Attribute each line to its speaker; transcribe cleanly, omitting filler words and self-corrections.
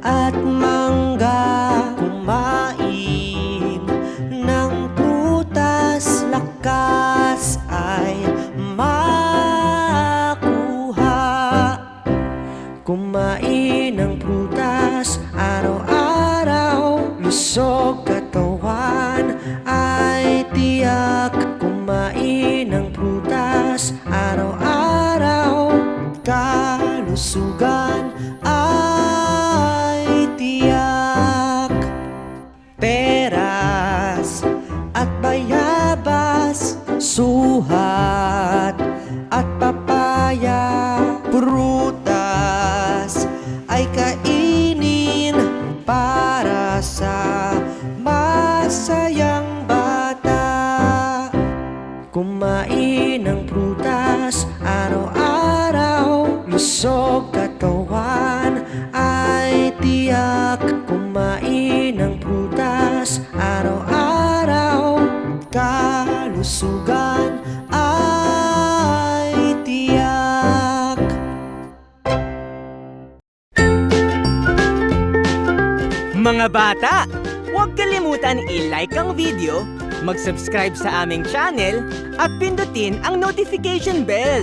Speaker 1: at mangga. Kumain ng prutas, lakas ay makuha. Kumain ng prutas araw-araw, lusog katawan ay tiyak. Kumain ng prutas araw-araw, kalusugan ay tiyak. Peras at bayabas, suhat at papaya, prutas ay kainin para sa masayang bata. Kumain ng prutas araw-araw, lusog katawan ay tiyak. Kumain ng prutas araw-araw, kalusugan ay tiyak.
Speaker 2: Mga bata, huwag kalimutan i-like ang video, mag-subscribe sa aming channel, at pindutin ang notification bell.